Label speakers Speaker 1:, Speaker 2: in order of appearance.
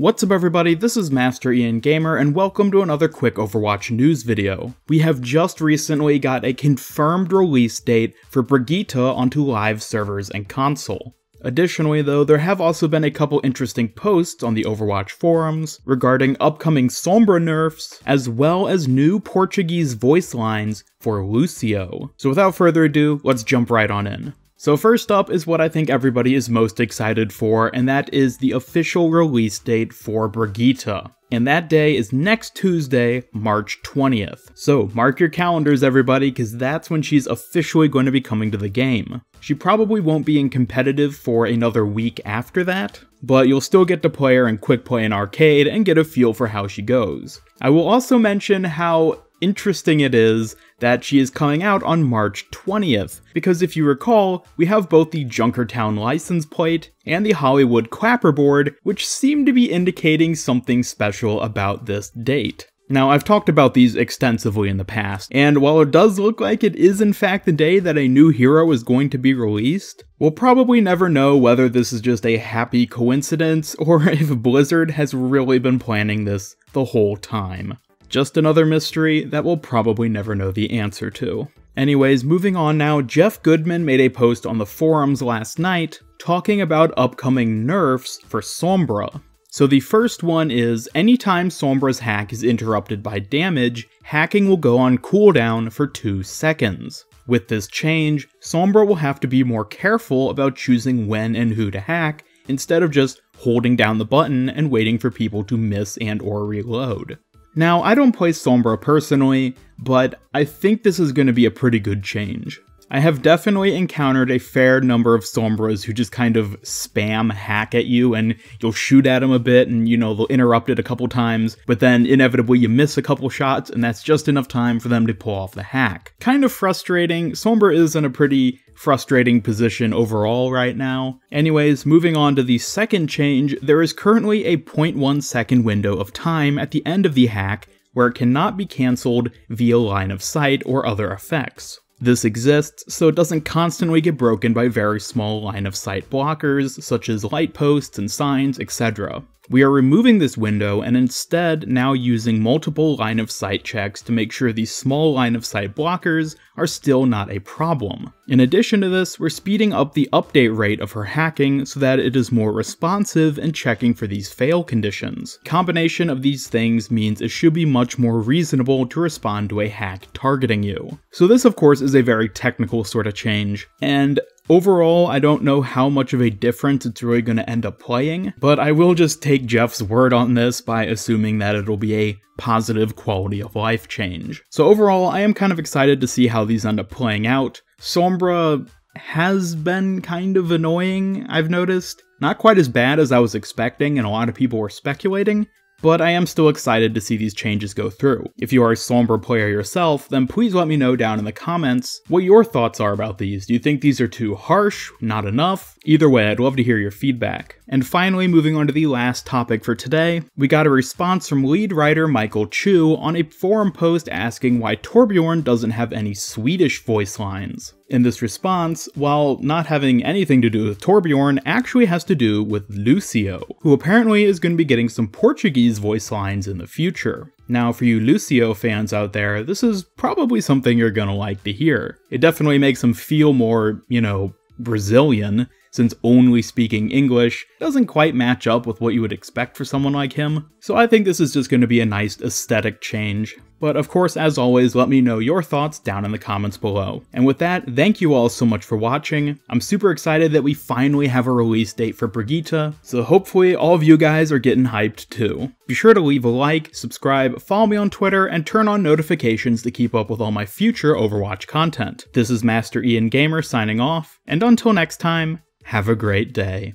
Speaker 1: What's up everybody, this is Master Ian Gamer and welcome to another quick Overwatch news video. We have just recently got a confirmed release date for Brigitte onto live servers and console. Additionally though, there have also been a couple interesting posts on the Overwatch forums regarding upcoming Sombra nerfs, as well as new Portuguese voice lines for Lucio. So without further ado, let's jump right on in. So first up is what I think everybody is most excited for, and that is the official release date for Brigitte. And that day is next Tuesday, March 20th. So mark your calendars everybody, because that's when she's officially going to be coming to the game. She probably won't be in competitive for another week after that, but you'll still get to play her in quick play and arcade and get a feel for how she goes. I will also mention how interesting it is that she is coming out on March 20th, because if you recall, we have both the Junkertown license plate and the Hollywood clapperboard, which seem to be indicating something special about this date. Now, I've talked about these extensively in the past, and while it does look like it is in fact the day that a new hero is going to be released, we'll probably never know whether this is just a happy coincidence or if Blizzard has really been planning this the whole time. Just another mystery that we'll probably never know the answer to. Anyways, moving on now, Jeff Goodman made a post on the forums last night talking about upcoming nerfs for Sombra. So the first one is, anytime Sombra's hack is interrupted by damage, hacking will go on cooldown for 2 seconds. With this change, Sombra will have to be more careful about choosing when and who to hack, instead of just holding down the button and waiting for people to miss and or reload. Now, I don't play Sombra personally, but I think this is going to be a pretty good change. I have definitely encountered a fair number of Sombras who just kind of spam hack at you, and you'll shoot at them a bit and, you know, they'll interrupt it a couple times, but then inevitably you miss a couple shots and that's just enough time for them to pull off the hack. Kind of frustrating. Sombra is in a pretty frustrating position overall right now. Anyways, moving on to the second change, there is currently a 0.1 second window of time at the end of the hack where it cannot be cancelled via line of sight or other effects. This exists so it doesn't constantly get broken by very small line of sight blockers such as light posts and signs, etc. We are removing this window and instead now using multiple line of sight checks to make sure these small line of sight blockers are still not a problem. In addition to this, we're speeding up the update rate of her hacking so that it is more responsive and checking for these fail conditions. Combination of these things means it should be much more reasonable to respond to a hack targeting you. So this of course is a very technical sort of change, and overall, I don't know how much of a difference it's really going to end up playing, but I will just take Jeff's word on this by assuming that it'll be a positive quality of life change. So overall, I am kind of excited to see how these end up playing out. Sombra has been kind of annoying, I've noticed. Not quite as bad as I was expecting and a lot of people were speculating, but I am still excited to see these changes go through. If you are a Sombra player yourself, then please let me know down in the comments what your thoughts are about these. Do you think these are too harsh? Not enough? Either way, I'd love to hear your feedback. And finally, moving on to the last topic for today, we got a response from lead writer Michael Chu on a forum post asking why Torbjorn doesn't have any Swedish voice lines. In this response, while not having anything to do with Torbjorn, actually has to do with Lucio, who apparently is going to be getting some Portuguese voice lines in the future. Now, for you Lucio fans out there, this is probably something you're gonna like to hear. It definitely makes him feel more, you know, Brazilian, since only speaking English doesn't quite match up with what you would expect for someone like him. So I think this is just going to be a nice aesthetic change. But of course, as always, let me know your thoughts down in the comments below. And with that, thank you all so much for watching. I'm super excited that we finally have a release date for Brigitte, so hopefully all of you guys are getting hyped too. Be sure to leave a like, subscribe, follow me on Twitter, and turn on notifications to keep up with all my future Overwatch content. This is Master Ian Gamer signing off, and until next time, have a great day.